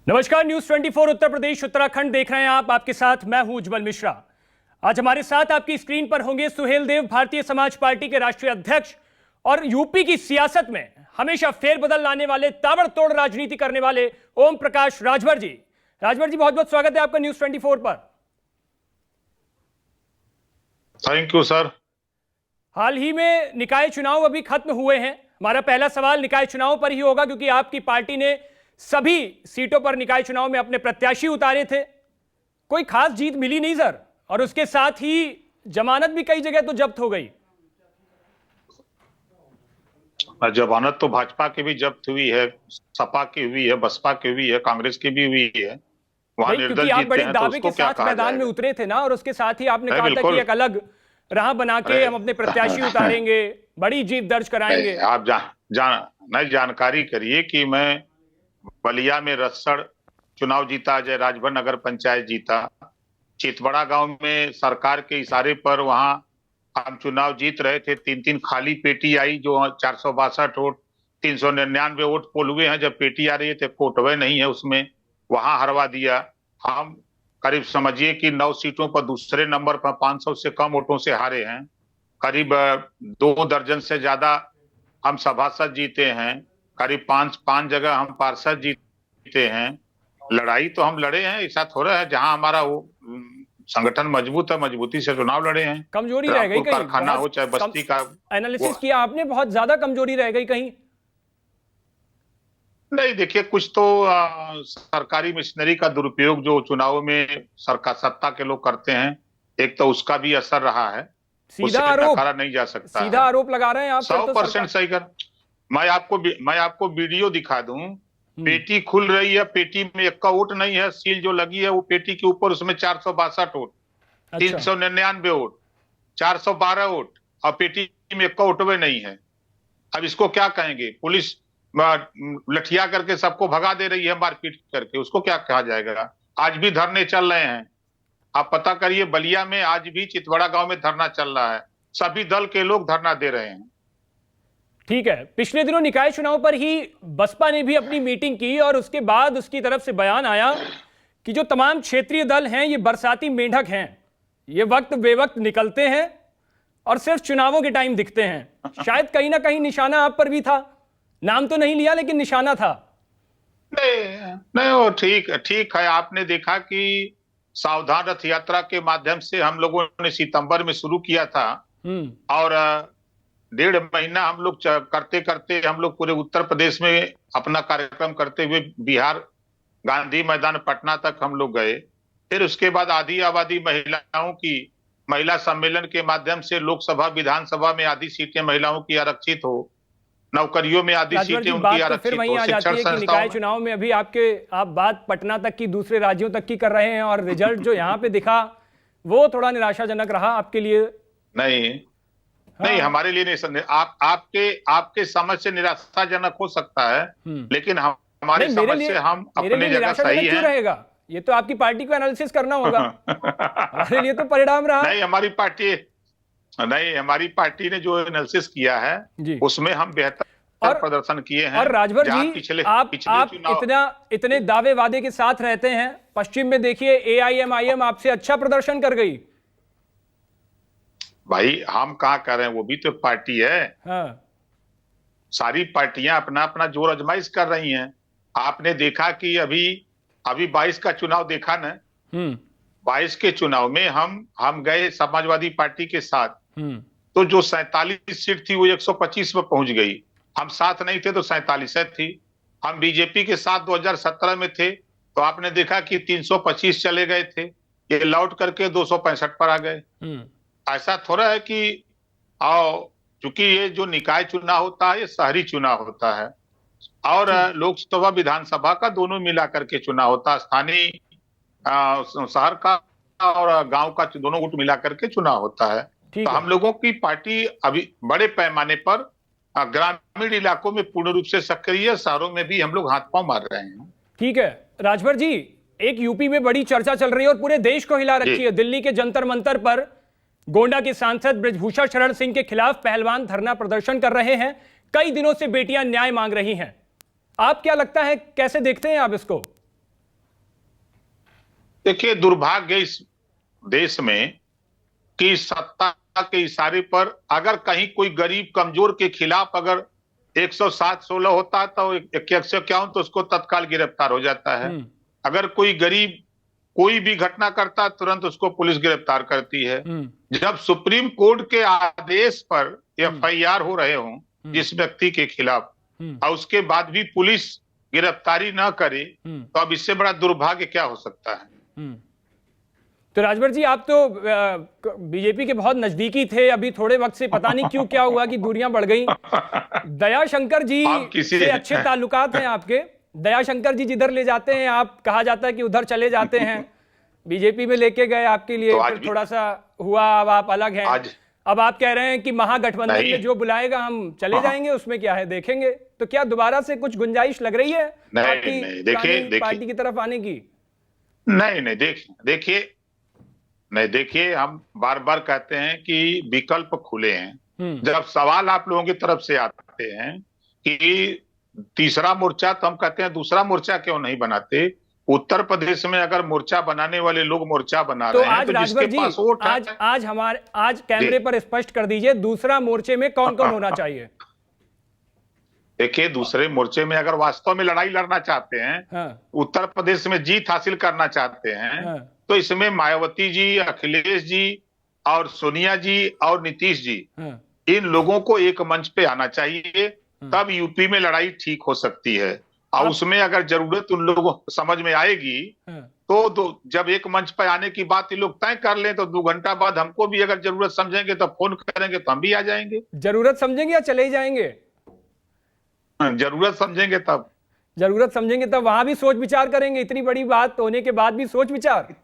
नमस्कार, न्यूज 24 उत्तर प्रदेश उत्तराखंड देख रहे हैं आप। आपके साथ मैं हूं उज्जवल मिश्रा। आज हमारे साथ आपकी स्क्रीन पर होंगे सुहेल देव, भारतीय समाज पार्टी के राष्ट्रीय अध्यक्ष और यूपी की सियासत में हमेशा फेरबदल लाने वाले, ताबड़तोड़ राजनीति करने वाले ओम प्रकाश राजभर जी। राजभर जी, बहुत बहुत स्वागत है आपका न्यूज 24 पर। Thank you sir. हाल ही में निकाय चुनाव अभी खत्म हुए हैं। हमारा पहला सवाल निकाय चुनाव पर ही होगा, क्योंकि आपकी पार्टी ने सभी सीटों पर निकाय चुनाव में अपने प्रत्याशी उतारे थे। कोई खास जीत मिली नहीं सर, और उसके साथ ही जमानत भी कई जगह तो जब्त हो गई। जमानत तो भाजपा की भी जब्त हुई है, सपा की हुई है, बसपा की हुई है, कांग्रेस की भी हुई है। वहां क्योंकि आप बड़े दावे के साथ मैदान में उतरे थे ना, और उसके साथ ही आपने कहा था कि एक अलग राह बना के हम अपने प्रत्याशी उतारेंगे, बड़ी जीत दर्ज कराएंगे। आप जानकारी करिए कि मैं बलिया में रसड़ चुनाव जीता, जय राजभर नगर पंचायत जीता। चितबड़ा गांव में सरकार के इशारे पर वहां हम चुनाव जीत रहे थे। 3-3 खाली पेटी आई, जो 462 वोट, 399 वोट पोल हुए हैं। जब पेटी आ रही है तो कोटवे नहीं है उसमें, वहां हरवा दिया। हम करीब समझिए कि 9 सीटों पर दूसरे नंबर पर 500 से कम वोटों से हारे हैं। करीब 2 दर्जन से ज्यादा हम सभासद जीते हैं। करीब 5 जगह हम पार्षद जीते हैं। लड़ाई तो हम लड़े हैं, ऐसा थोड़ा है। जहां हमारा वो संगठन मजबूत है, मजबूती से चुनाव लड़े हैं। कमजोरी रह गई कहीं, कारखाना हो चाहे बस्ती का एनालिसिस किया आपने, बहुत ज्यादा कमजोरी रह गई कहीं? नहीं, देखिए, कुछ तो सरकारी मशीनरी का दुरुपयोग जो चुनाव में सरकार सत्ता के लोग करते हैं, एक तो उसका भी असर रहा है। सीधा आरोप, नकारा नहीं जा सकता, सीधा आरोप लगा रहे हैं आप। 100% सही कर। मैं आपको वीडियो दिखा दूं। पेटी खुल रही है, पेटी में एक का वोट नहीं है, सील जो लगी है वो पेटी के ऊपर, उसमें 462 वोट, 399 वोट, 412 वोट, और पेटी में एक का वोटवे नहीं है। अब इसको क्या कहेंगे? पुलिस लठिया करके सबको भगा दे रही है, मारपीट करके, उसको क्या कहा जाएगा? आज भी धरने चल रहे हैं, आप पता करिए। बलिया में आज भी, चितबड़ा गांव में धरना चल रहा है। सभी दल के लोग धरना दे रहे हैं। ठीक है, पिछले दिनों निकाय चुनाव पर ही बसपा ने भी अपनी मीटिंग की, और उसके बाद उसकी तरफ से बयान आया कि जो तमाम क्षेत्रीय दल हैं ये बरसाती मेंढक हैं, ये वक्त बेवक्त निकलते हैं और सिर्फ चुनावों के टाइम दिखते हैं। शायद कहीं ना कहीं निशाना आप पर भी था। नाम तो नहीं लिया, लेकिन निशाना था। नहीं, वो ठीक है। आपने देखा कि सावधान रथ यात्रा के माध्यम से हम लोगों ने सितंबर में शुरू किया था, और 1.5 महीना हम लोग करते करते हम लोग पूरे उत्तर प्रदेश में अपना कार्यक्रम करते हुए बिहार गांधी मैदान पटना तक हम लोग गए। फिर उसके बाद आधी आबादी महिलाओं की महिला सम्मेलन के माध्यम से लोकसभा विधानसभा में आधी सीटें महिलाओं की आरक्षित हो, नौकरियों में आधी सीटें उनकी आरक्षित हो, शिक्षण संस्थाओं। निकाय चुनाव में अभी आप बात पटना तक की, दूसरे राज्यों तक की कर रहे हैं, और रिजल्ट जो यहाँ पे दिखा वो थोड़ा निराशाजनक रहा आपके लिए। नहीं, हमारे लिए नहीं। आपके समझ से निराशाजनक हो सकता है, लेकिन हमारे समझ से हम अपने जगह सही हैं। रहेगा, ये तो आपकी पार्टी को एनालिसिस करना होगा। हमारे लिए तो परिणाम रहा। नहीं, हमारी पार्टी ने जो एनालिसिस किया है उसमें हम बेहतर प्रदर्शन किए हैं। और राजभर जी, आप इतने दावे वादे के साथ रहते हैं, पश्चिम में देखिए AIMIM आपसे अच्छा प्रदर्शन कर गई। भाई, हम कहाँ कर रहे हैं, वो भी तो पार्टी है। हाँ। सारी पार्टियां अपना अपना जोर आजमाइश कर रही हैं। आपने देखा कि अभी 22 का चुनाव देखा ना। 22 के चुनाव में हम गए समाजवादी पार्टी के साथ, तो जो 47 सीट थी वो 125 में पहुंच गई। हम साथ नहीं थे तो 47 थी। हम बीजेपी के साथ 2017 में थे, तो आपने देखा कि 325 चले गए थे, ये लौट करके 265 पर आ गए। ऐसा थोड़ा है कि चूंकि ये जो निकाय चुनाव होता है ये शहरी चुनाव होता है, और लोकसभा विधानसभा का दोनों मिला करके चुनाव होता है। स्थानीय शहर का और गांव का दोनों वोट मिला करके चुनाव होता है। तो हम लोगों की पार्टी अभी बड़े पैमाने पर ग्रामीण इलाकों में पूर्ण रूप से सक्रिय है, शहरों में भी हम लोग हाथ पांव मार रहे हैं। ठीक है राजभर जी, एक यूपी में बड़ी चर्चा चल रही है और पूरे देश को हिला रखी है। दिल्ली के जंतर मंतर पर गोंडा के सांसद ब्रजभूषण शरण सिंह के खिलाफ पहलवान धरना प्रदर्शन कर रहे हैं। कई दिनों से बेटियां न्याय मांग रही हैं। आप क्या लगता है, कैसे देखते हैं आप इसको? देखिए, दुर्भाग्य इस देश में कि सत्ता के इशारे पर अगर कहीं कोई गरीब कमजोर के खिलाफ अगर 107-16 होता तो 151 तो उसको तत्काल गिरफ्तार हो जाता है। अगर कोई गरीब कोई भी घटना करता तुरंत उसको पुलिस गिरफ्तार करती है। जब सुप्रीम कोर्ट के आदेश पर एफआईआर हो रहे हों जिस व्यक्ति के खिलाफ और उसके बाद भी पुलिस गिरफ्तारी न करे तो अब इससे बड़ा दुर्भाग्य क्या हो सकता है। तो राजभर जी, आप तो बीजेपी के बहुत नजदीकी थे, अभी थोड़े वक्त से पता नहीं क्यों क्या हुआ कि दूरियां बढ़ गई। दयाशंकर जी से अच्छे ताल्लुकात हैं आपके। दयाशंकर जी जिधर ले जाते हैं आप, कहा जाता है कि उधर चले जाते हैं। बीजेपी में लेके गए आपके लिए, तो फिर थोड़ा सा हुआ, अब आप अलग हैं। अब आप कह रहे हैं कि महागठबंधन में जो बुलाएगा हम चले जाएंगे, उसमें क्या है देखेंगे। तो क्या दोबारा से कुछ गुंजाइश लग रही है आपकी पार्टी की तरफ आने की? नहीं, देखिए, हम बार बार कहते हैं कि विकल्प खुले हैं। जब सवाल आप लोगों की तरफ से आते हैं कि तीसरा मोर्चा, तो हम कहते हैं दूसरा मोर्चा क्यों नहीं बनाते। उत्तर प्रदेश में अगर मोर्चा बनाने वाले लोग मोर्चा बना रहे हैं तो जिसके पास वोट है। आज कैमरे पर स्पष्ट कर दीजिए, दूसरा मोर्चे में कौन कौन होना चाहिए? देखिए, दूसरे मोर्चे में अगर वास्तव में लड़ाई लड़ना चाहते हैं, उत्तर प्रदेश में जीत हासिल करना चाहते हैं, तो इसमें मायावती जी, अखिलेश जी और सोनिया जी और नीतीश जी, इन लोगों को एक मंच पे आना चाहिए, तब यूपी में लड़ाई ठीक हो सकती है। और उसमें अगर जरूरत उन लोगों को समझ में आएगी तो जब एक मंच पर आने की बात ये लोग तय कर लें तो 2 घंटा बाद हमको भी अगर जरूरत समझेंगे तो फोन करेंगे तो हम भी आ जाएंगे। जरूरत समझेंगे या चले ही जाएंगे? जरूरत समझेंगे तब। जरूरत समझेंगे तब वहां भी सोच विचार करेंगे? इतनी बड़ी बात होने के बाद भी सोच विचार?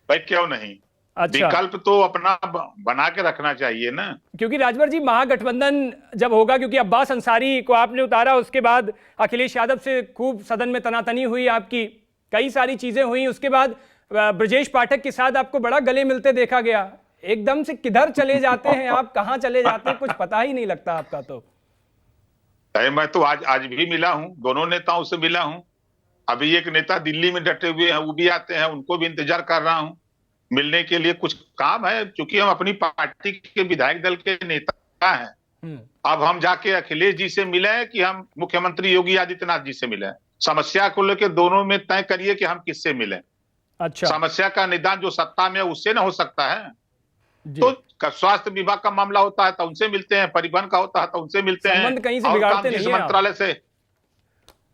भाई क्यों नहीं। अच्छा, विकल्प तो अपना बना के रखना चाहिए ना। क्योंकि राजभर जी, महागठबंधन जब होगा, क्योंकि अब्बास अंसारी को आपने उतारा, उसके बाद अखिलेश यादव से खूब सदन में तनातनी हुई आपकी, कई सारी चीजें हुई। उसके बाद ब्रजेश पाठक के साथ आपको बड़ा गले मिलते देखा गया। एकदम से किधर चले जाते हैं आप, कहां चले जाते हैं, कुछ पता ही नहीं लगता आपका। तो मैं तो आज भी मिला हूं, दोनों नेताओं से मिला हूं। अभी एक नेता दिल्ली में डटे हुए हैं, वो भी आते हैं, उनको भी इंतजार कर रहा हूं मिलने के लिए। कुछ काम है, क्योंकि हम अपनी पार्टी के विधायक दल के नेता हैं। अब हम जाके अखिलेश जी से मिले हैं कि हम मुख्यमंत्री योगी आदित्यनाथ जी से मिले हैं। समस्या को लेकर दोनों में तय करिए कि हम किससे मिले। अच्छा, समस्या का निदान जो सत्ता में है उससे ना हो सकता है। तो स्वास्थ्य विभाग का मामला होता है तो उनसे मिलते हैं, परिवहन का होता है तो उनसे मिलते हैं। संबंध कहीं से बिगाड़ते नहीं हैं। मंत्रालय से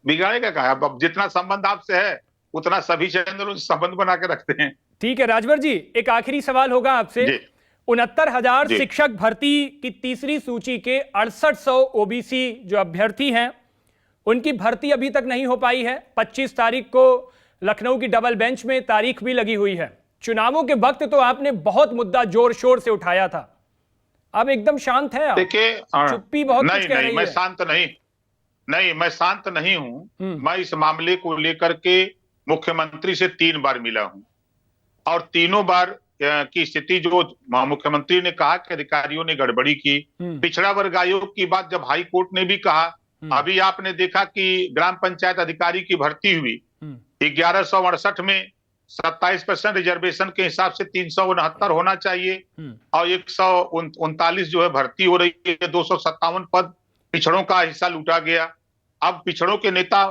बिगाड़ेगा क्या? अब जितना संबंध आपसे है उतना सभी चैनलों से संबंध बना के रखते हैं। ठीक है राजभर जी, एक आखिरी सवाल होगा आपसे। 69,000 शिक्षक भर्ती की तीसरी सूची के 6800 ओबीसी जो अभ्यर्थी हैं, उनकी भर्ती अभी तक नहीं हो पाई है। 25 तारीख को लखनऊ की डबल बेंच में तारीख भी लगी हुई है। चुनावों के वक्त तो आपने बहुत मुद्दा जोर शोर से उठाया था, अब एकदम शांत है आप। देखिए, चुप्पी बहुत कुछ कह रही है। मैं शांत नहीं, मैं शांत नहीं हूं। मैं इस मामले को लेकर के मुख्यमंत्री से 3 बार मिला हूं और तीनों बार की स्थिति जो मुख्यमंत्री ने कहा कि अधिकारियों ने गड़बड़ी की। पिछड़ा वर्ग आयोग की बात जब हाई कोर्ट ने भी कहा, अभी आपने देखा कि ग्राम पंचायत अधिकारी की भर्ती हुई 1168 में 27% रिजर्वेशन के हिसाब से 369 होना चाहिए और 139 जो है भर्ती हो रही है। 257 पद पिछड़ों का हिस्सा लूटा गया। अब पिछड़ों के नेता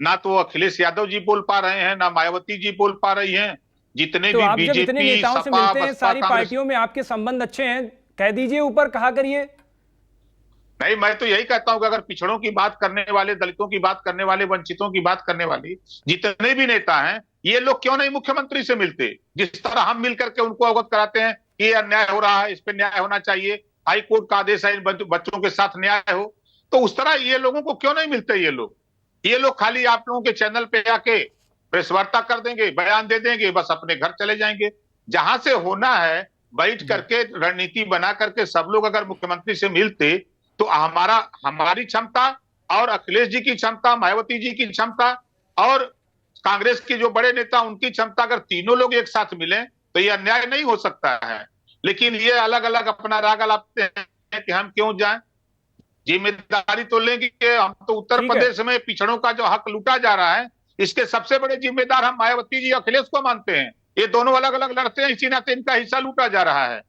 ना तो अखिलेश यादव जी बोल पा रहे हैं, ना मायावती जी बोल पा रही हैं। जितने भी बीजेपी, इतने नेताओं से मिलते हैं, सारी पार्टियों में आपके संबंध अच्छे हैं, कह दीजिए, ऊपर कहा करिए। नहीं, मैं तो यही कहता हूं कि अगर पिछड़ों की बात करने वाले, दलितों की बात करने वाले, वंचितों की बात करने वाले जितने भी नेता हैं, ये लोग क्यों नहीं मुख्यमंत्री से मिलते? जिस तरह हम मिलकर के उनको अवगत कराते हैं कि ये अन्याय हो रहा है, इस पर न्याय होना चाहिए, हाई कोर्ट का आदेश है, इन बच्चों के साथ न्याय हो, तो उस तरह ये लोगों को क्यों नहीं मिलते? ये लोग खाली आप लोगों के चैनल पे आके प्रेस वार्ता कर देंगे, बयान दे देंगे, बस अपने घर चले जाएंगे। जहां से होना है बैठ करके रणनीति बना करके सब लोग अगर मुख्यमंत्री से मिलते तो हमारी क्षमता और अखिलेश जी की क्षमता, मायावती जी की क्षमता और कांग्रेस के जो बड़े नेता उनकी क्षमता, अगर तीनों लोग एक साथ मिले तो ये अन्याय नहीं हो सकता है। लेकिन ये अलग अलग अपना राग अलापते हैं कि हम क्यों जाएं। जिम्मेदारी तो लेंगे। हम तो उत्तर प्रदेश में पिछड़ों का जो हक लूटा जा रहा है इसके सबसे बड़े जिम्मेदार हम मायावती जी अखिलेश को मानते हैं। ये दोनों अलग अलग लड़ते हैं, इसी नाते इनका हिस्सा लूटा जा रहा है।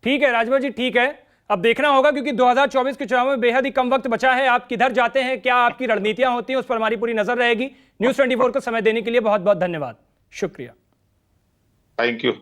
ठीक है राजभर जी, ठीक है, अब देखना होगा क्योंकि 2024 के चुनाव में बेहद ही कम वक्त बचा है। आप किधर जाते हैं, क्या आपकी रणनीतियां होती हैं, उस पर हमारी पूरी नजर रहेगी। न्यूज़ 24 को समय देने के लिए बहुत बहुत धन्यवाद, शुक्रिया। Thank you.